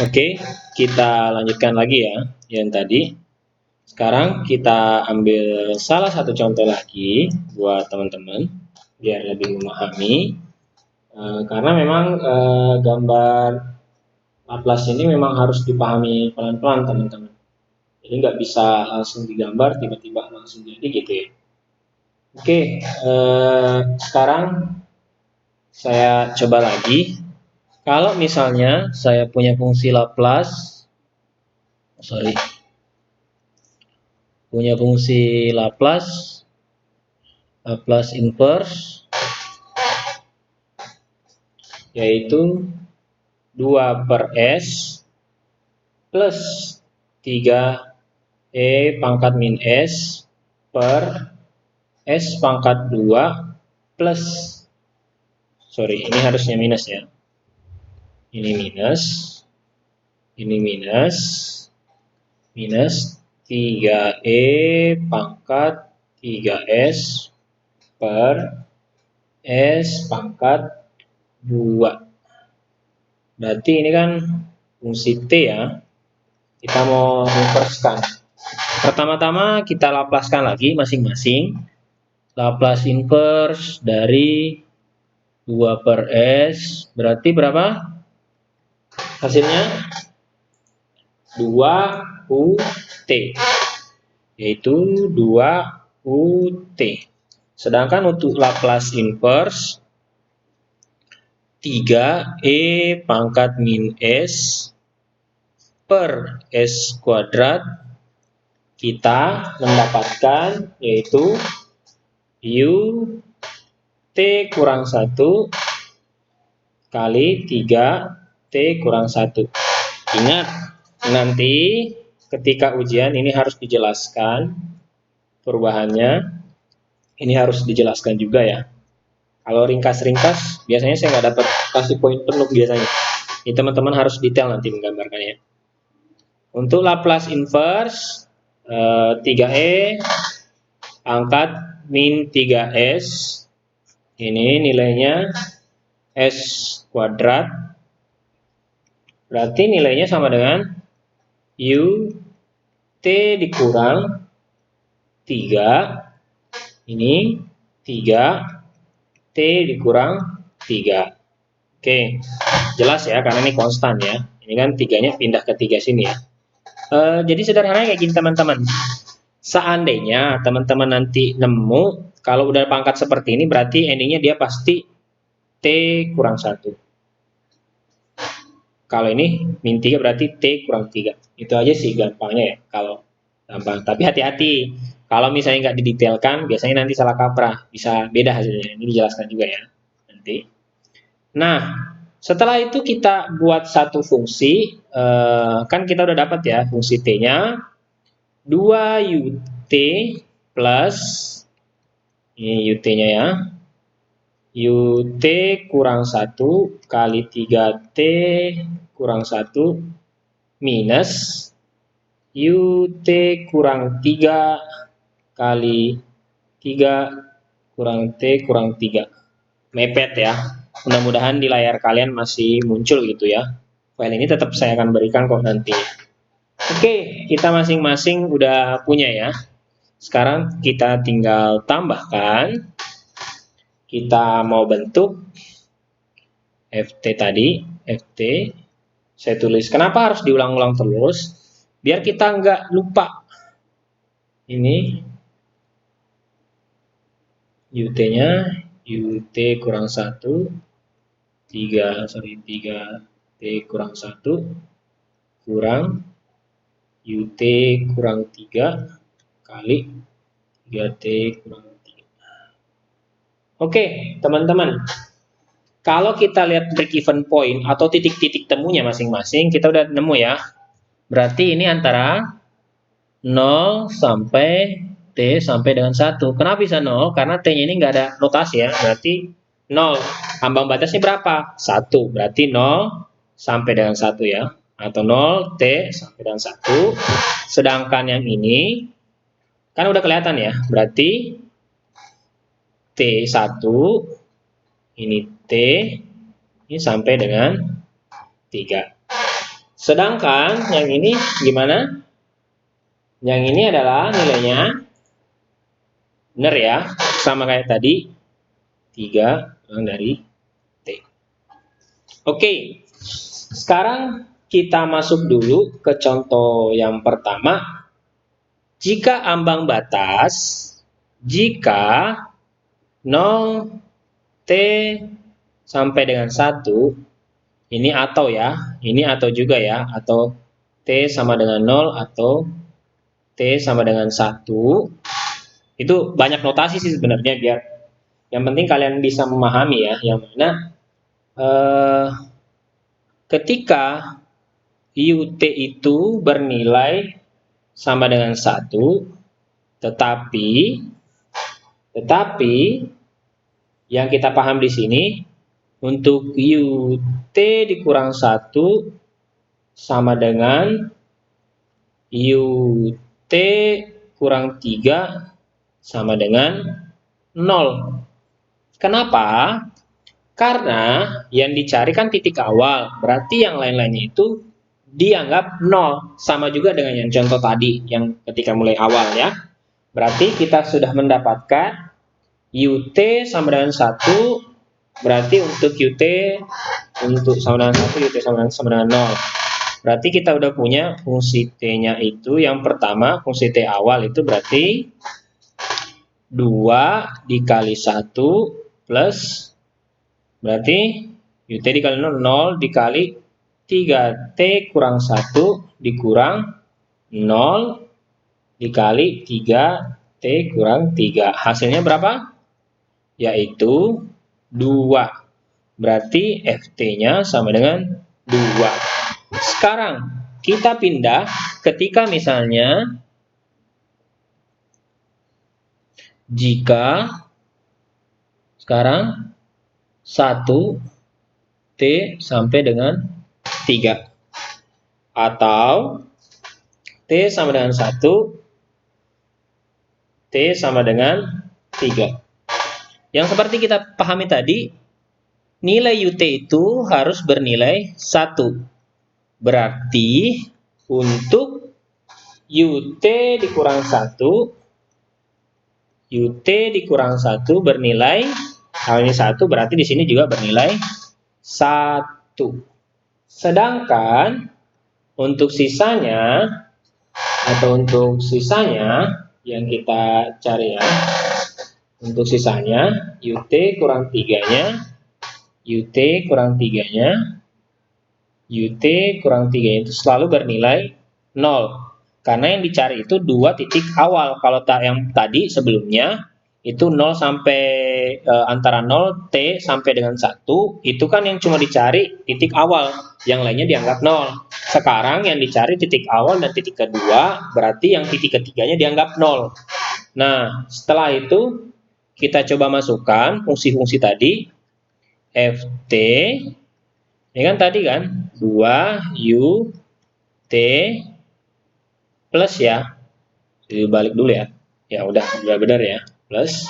Oke, kita lanjutkan lagi ya yang tadi. Sekarang kita ambil salah satu contoh lagi buat teman-teman biar lebih memahami. Karena memang gambar Laplace ini memang harus dipahami pelan-pelan teman-teman. Jadi nggak bisa langsung digambar tiba-tiba langsung jadi gitu ya. Oke, sekarang saya coba lagi. Kalau misalnya saya punya fungsi Laplace, punya fungsi Laplace inverse, yaitu 2 per S plus 3E pangkat min S per S pangkat 2 plus, ini harusnya minus ya, ini minus 3E pangkat 3S per S pangkat 2. Berarti ini kan fungsi T ya, kita mau inversekan. Pertama-tama kita laplaskan lagi masing-masing. Laplace inverse dari 2 per S berarti berapa hasilnya? 2 UT, yaitu 2 UT. Sedangkan untuk Laplace inverse 3E pangkat min S per S kuadrat, kita mendapatkan yaitu UT kurang 1 kali 3T kurang 1. Ingat, nanti ketika ujian ini harus dijelaskan perubahannya, ini harus dijelaskan juga ya. Kalau ringkas-ringkas, biasanya saya nggak dapat kasih poin penuh biasanya. Ini teman-teman harus detail nanti menggambarkannya. Untuk Laplace inverse 3E pangkat min 3S, ini nilainya S kuadrat, berarti nilainya sama dengan UT dikurang 3, ini 3 T dikurang 3. Oke, jelas ya, karena ini konstan ya. Ini kan 3-nya pindah ke 3 sini ya. Jadi sederhananya kayak gini teman-teman. Seandainya teman-teman nanti nemu, kalau udah pangkat seperti ini, berarti endingnya dia pasti T kurang 1. Kalau ini min 3 berarti T kurang 3. Itu aja sih gampangnya ya, kalau gampang. Tapi hati-hati, kalau misalnya nggak didetailkan, biasanya nanti salah kaprah. Bisa beda hasilnya. Ini dijelaskan juga ya nanti. Nah, setelah itu kita buat satu fungsi, kan kita udah dapat ya fungsi T-nya 2UT plus, ini UT-nya ya, UT kurang 1 kali 3T kurang 1 minus UT kurang 3 kali 3 kurang T kurang 3. Mepet ya. Mudah-mudahan di layar kalian masih muncul gitu ya. File ini tetap saya akan berikan kok nanti. Oke, kita masing-masing udah punya ya. Sekarang kita tinggal tambahkan. Kita mau bentuk FT tadi, FT. Saya tulis, kenapa harus diulang-ulang terus? Biar kita nggak lupa. Ini UT-nya, UT kurang 1, 3T kurang 1, kurang UT kurang 3 kali 3T kurang 3. Oke, teman-teman. Kalau kita lihat break even point atau titik-titik temunya masing-masing, kita udah nemu ya. Berarti ini antara 0 sampai T sampai dengan 1. Kenapa bisa 0? Karena T-nya ini nggak ada notasi ya. Berarti 0. Ambang batasnya berapa? 1. Berarti 0 sampai dengan 1 ya. Atau 0 T sampai dengan 1. Sedangkan yang ini kan udah kelihatan ya. Berarti T1 ini T ini sampai dengan 3. Sedangkan yang ini gimana? Yang ini adalah nilainya benar ya, sama kayak tadi, 3 kurang dari T. Oke, sekarang kita masuk dulu ke contoh yang pertama. Jika ambang batas, jika 0 T sampai dengan 1, ini atau ya, ini atau juga ya, atau T sama dengan 0 atau T sama dengan 1. Itu banyak notasi sih sebenarnya, biar yang penting kalian bisa memahami ya, yang mana ketika UT itu bernilai sama dengan 1, tetapi yang kita paham di sini, untuk UT dikurang 1 sama dengan UT kurang 3 sama dengan 0. Kenapa? Karena yang dicari kan titik awal, berarti yang lain-lainnya itu dianggap 0. Sama juga dengan yang contoh tadi, yang ketika mulai awal ya. Berarti kita sudah mendapatkan UT sama dengan 1, berarti untuk UT untuk sama dengan 1, UT sama dengan 0. Berarti kita udah punya fungsi T-nya itu, yang pertama fungsi T awal itu berarti 2 dikali 1 plus, berarti UT dikali 0 dikali 3T kurang 1 dikurang 0 dikali 3T kurang 3. Hasilnya berapa? Yaitu 2. Berarti FT-nya sama dengan 2. Sekarang kita pindah ketika misalnya jika sekarang 1 T sampai dengan 3 atau T sama dengan 1, T sama dengan 3. Yang seperti kita pahami tadi, nilai UT itu harus bernilai 1. Berarti untuk UT dikurang 1, UT dikurang 1 bernilai, kalau ini 1 berarti di sini juga bernilai 1. Sedangkan untuk sisanya, atau untuk sisanya yang kita cari ya, untuk sisanya UT kurang 3-nya, UT kurang 3-nya, UT kurang 3 itu selalu bernilai 0. Karena yang dicari itu 2 titik awal. Kalau yang tadi sebelumnya itu 0 sampai antara 0 T sampai dengan 1, itu kan yang cuma dicari titik awal, yang lainnya dianggap 0. Sekarang yang dicari titik awal dan titik kedua, berarti yang titik ketiganya dianggap 0. Nah, setelah itu kita coba masukkan fungsi-fungsi tadi. FT ini kan tadi kan 2 U T plus ya, balik dulu ya, ya udah benar ya, plus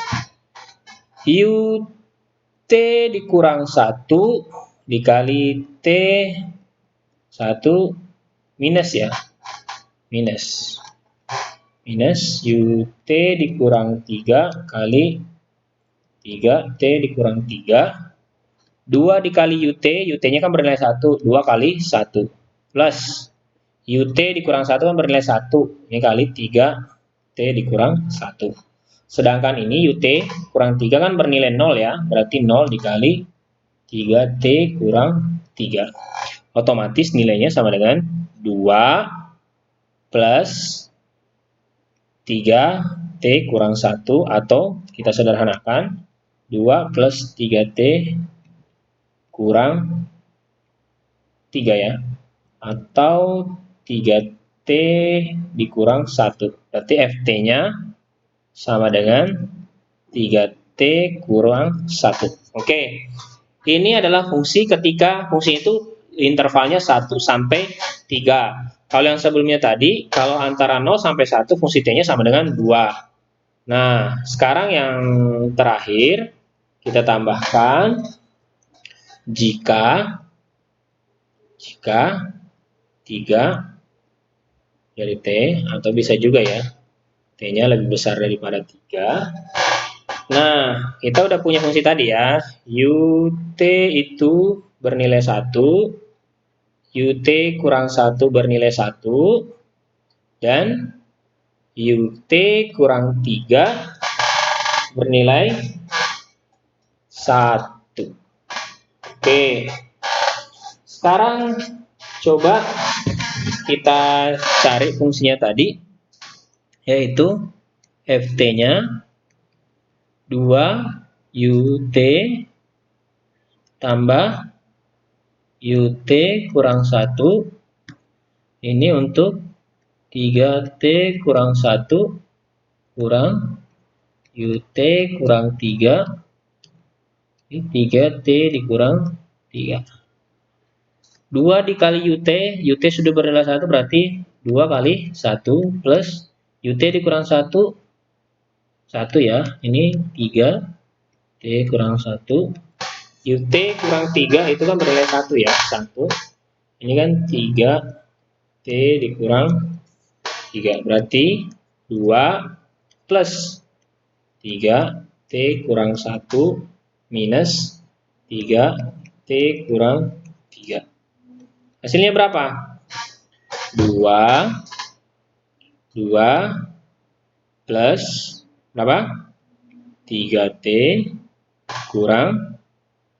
U T dikurang 1 dikali T 1 minus ya, minus U T dikurang 3 kali 3 T dikurang 3, 2 dikali UT, UT-nya kan bernilai 1, 2 kali 1, plus UT dikurang 1 kan bernilai 1, ini kali 3T dikurang 1. Sedangkan ini UT kurang 3 kan bernilai 0 ya, berarti 0 dikali 3T kurang 3. Otomatis nilainya sama dengan 2 plus 3T kurang 1, atau kita sederhanakan 2 plus 3T kurang 3 ya, atau 3T dikurang 1. Berarti FT-nya sama dengan 3T kurang 1. Oke, ini adalah fungsi ketika fungsi itu intervalnya 1 sampai 3. Kalau yang sebelumnya tadi, kalau antara 0 sampai 1 fungsi T-nya sama dengan 2. Nah, sekarang yang terakhir kita tambahkan jika 3 dari T, atau bisa juga ya T-nya lebih besar daripada 3. Nah, kita udah punya fungsi tadi ya. UT itu bernilai 1, UT kurang 1 bernilai 1, dan UT kurang 3 bernilai 1. Oke, sekarang coba kita cari fungsinya tadi, yaitu Ft-nya 2 UT tambah UT kurang 1. Ini untuk 3T kurang 1 kurang UT kurang 3. Ini 3T dikurang 3. 2 dikali UT sudah bernilai 1, berarti 2 kali 1 plus UT dikurang 1, 1 ya. Ini 3 T kurang 1, UT kurang 3 itu kan bernilai 1 ya, 1. Ini kan 3 T dikurang 3, berarti 2 plus 3 T kurang 1 minus 3 T kurang 3. Hasilnya berapa? 2 plus berapa? 3T kurang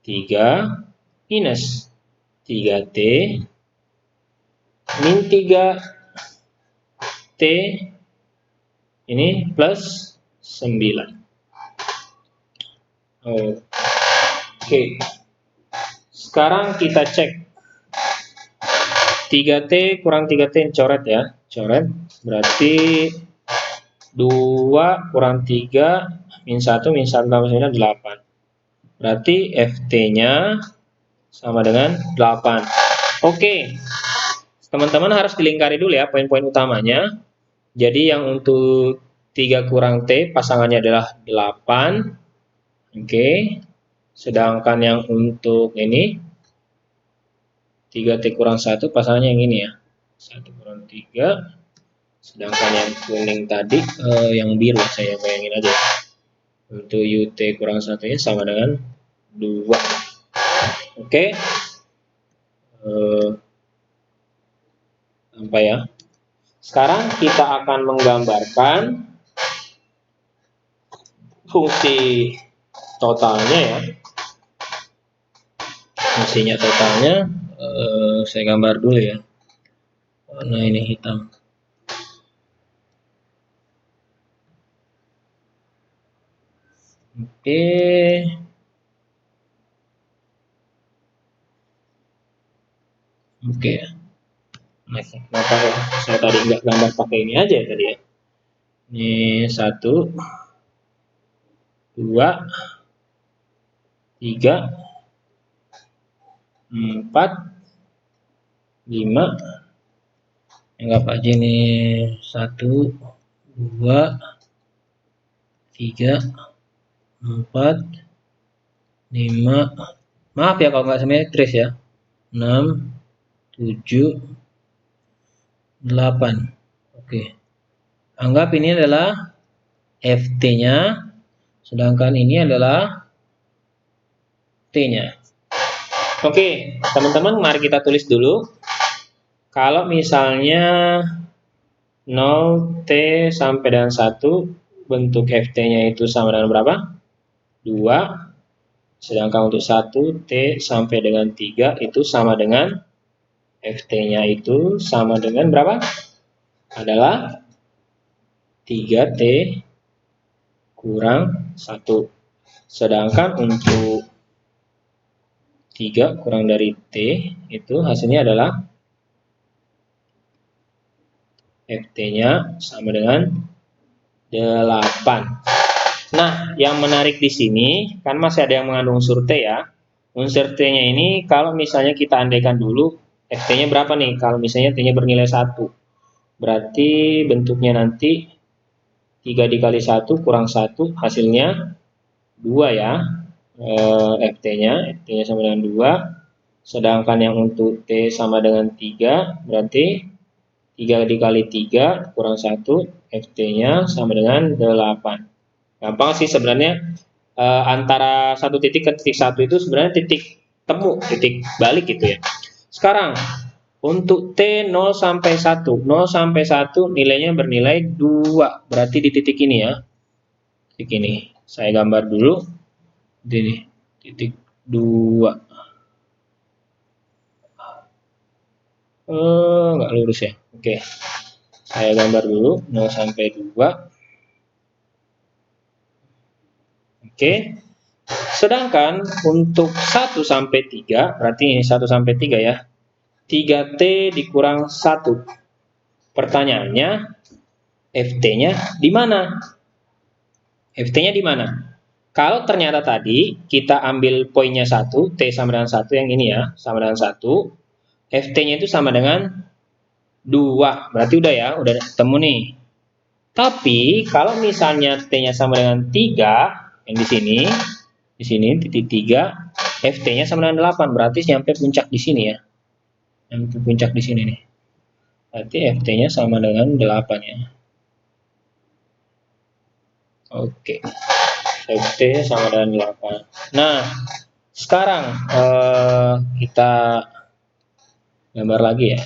3 minus 3T min 3T ini plus 9. Oke. Sekarang kita cek 3T kurang 3T, coret ya. Coret berarti 2 kurang 3 min 1 tambah 9 8. Berarti Ft-nya sama dengan 8. Oke. Teman-teman harus dilingkari dulu ya poin-poin utamanya. Jadi yang untuk 3 kurang T pasangannya adalah 8. Oke. Sedangkan yang untuk ini 3T kurang 1 pasangannya yang ini ya. 1 kurang 3. Sedangkan yang kuning tadi, yang biru saya bayangin aja. Untuk UT kurang 1 nya sama dengan 2. Oke. Sampai ya. Sekarang kita akan menggambarkan fungsi totalnya ya. Fungsinya totalnya saya gambar dulu ya. Warna ini hitam. Oke. Oke. Nah, kenapa ya? Saya tadi nggak gambar pakai ini aja tadi ya. Ini 1, 2, 3, 4, 5. Anggap aja ini 1, 2, 3, 4, 5. Maaf ya kalau nggak simetris ya. 6, 7, 8. Oke. Anggap ini adalah Ft-nya, sedangkan ini adalah T-nya. Oke, teman-teman mari kita tulis dulu. Kalau misalnya 0T sampai dengan 1, bentuk Ft-nya itu sama dengan berapa? 2. Sedangkan untuk 1T sampai dengan 3 itu sama dengan Ft-nya itu sama dengan berapa? Adalah 3T kurang 1. Sedangkan untuk 3 kurang dari T itu hasilnya adalah Ft-nya sama dengan 8. Nah, yang menarik di sini kan masih ada yang mengandung unsur T ya. Unsur T-nya ini kalau misalnya kita andaikan dulu Ft-nya berapa nih? Kalau misalnya T-nya bernilai 1. Berarti bentuknya nanti 3 dikali 1 kurang 1 hasilnya 2 ya. Ft-nya sama dengan 2. Sedangkan yang untuk T sama dengan 3, berarti 3 dikali 3 kurang 1, FT-nya sama dengan 8. Gampang sih sebenarnya, antara satu titik ke titik satu itu sebenarnya titik temu, titik balik gitu ya. Sekarang, untuk T 0 sampai 1, 0 sampai 1 nilainya bernilai 2, berarti di titik ini ya. Titik ini, saya gambar dulu, ini, titik 2. Nggak lurus ya. Oke, saya gambar dulu 0 sampai 2. Oke, sedangkan untuk 1 sampai 3, berarti ini 1 sampai 3 ya, 3T dikurang 1. Pertanyaannya, FT-nya di mana? FT-nya di mana? Kalau ternyata tadi kita ambil poinnya 1, T sama dengan 1, yang ini ya, sama dengan 1, FT-nya itu sama dengan 2, berarti udah ya, udah ketemu nih. Tapi kalau misalnya T-nya sama dengan 3, yang di sini titik 3, FT-nya sama dengan 8, berarti sampai puncak di sini ya. Sampai puncak di sini nih. Berarti FT-nya sama dengan 8 ya. Oke. FT sama dengan 8. Nah, sekarang kita gambar lagi ya.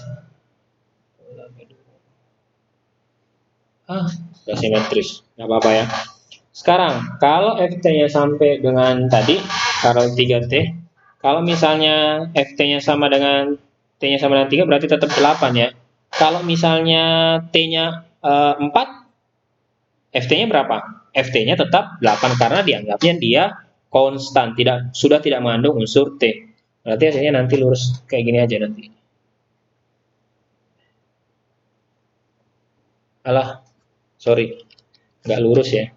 Udah simetris, nggak apa-apa ya. Sekarang, kalau FT-nya sampai dengan tadi, kalau 3T, kalau misalnya FT-nya sama dengan T-nya sama dengan 3, berarti tetap 8 ya. Kalau misalnya T-nya 4, FT-nya berapa? FT-nya tetap 8 karena dianggapnya dia konstan, sudah tidak mengandung unsur T. Berarti hasilnya nanti lurus kayak gini aja nanti. Alah, sorry, nggak lurus ya.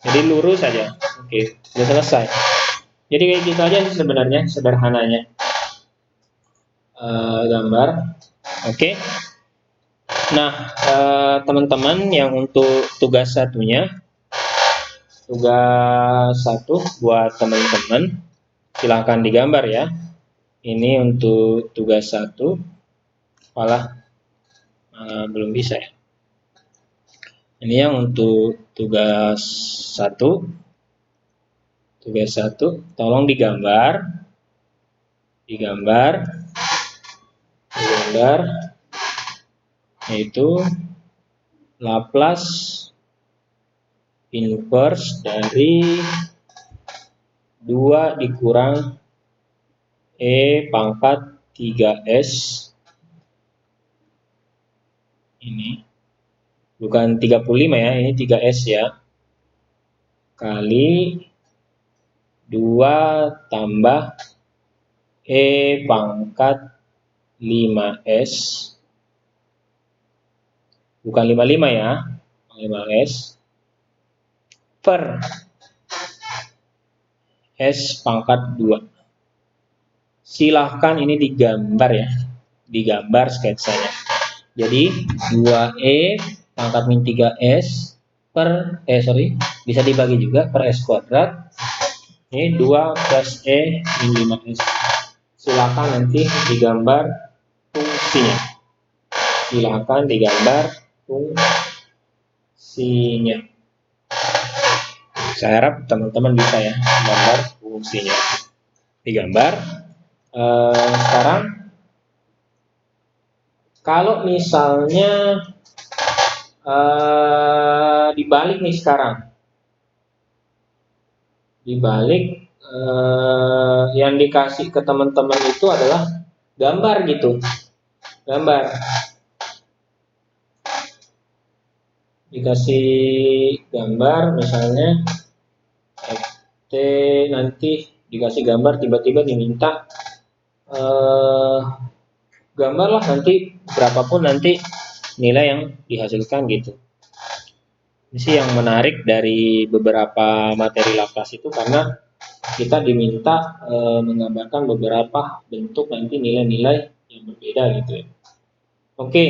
Jadi lurus saja. Oke, sudah selesai. Jadi kayak gitu aja sih sebenarnya, sederhananya gambar. Oke. Nah, teman-teman yang untuk tugas satunya, tugas 1 buat teman-teman, silahkan digambar ya. Ini untuk tugas 1, malah belum bisa ya. Ini yang untuk tugas 1. Tugas 1, tolong digambar, yaitu Laplace inverse dari 2 dikurang E pangkat 3S. Ini bukan 35 ya, ini 3S ya, kali 2 tambah E pangkat 5S, bukan 55 ya, 5S, per S pangkat 2. Silahkan ini digambar ya, digambar sketsanya. Jadi 2E pangkat min 3S per, bisa dibagi juga per S kuadrat. Ini 2 plus E min 5S. Silakan nanti digambar fungsinya. Saya harap teman-teman bisa ya gambar fungsinya. Digambar. Sekarang kalau misalnya dibalik nih sekarang, dibalik, yang dikasih ke teman-teman itu adalah gambar gitu, dikasih gambar, misalnya FT, nanti dikasih gambar, tiba-tiba diminta gambar lah nanti berapapun nanti nilai yang dihasilkan gitu. Ini sih yang menarik dari beberapa materi Laplace itu, karena kita diminta menggambarkan beberapa bentuk nanti nilai-nilai yang berbeda gitu ya. Oke,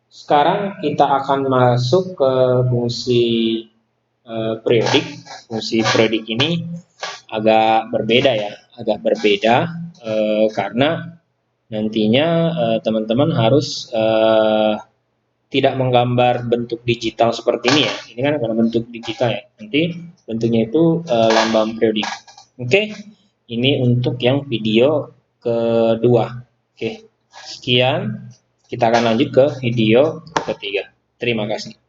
sekarang kita akan masuk ke fungsi periodik. Fungsi periodik ini agak berbeda ya, karena nantinya teman-teman harus tidak menggambar bentuk digital seperti ini ya. Ini kan karena bentuk digital ya. Nanti bentuknya itu lambang periodik. Oke, ini untuk yang video kedua. Oke, sekian. Kita akan lanjut ke video ketiga. Terima kasih.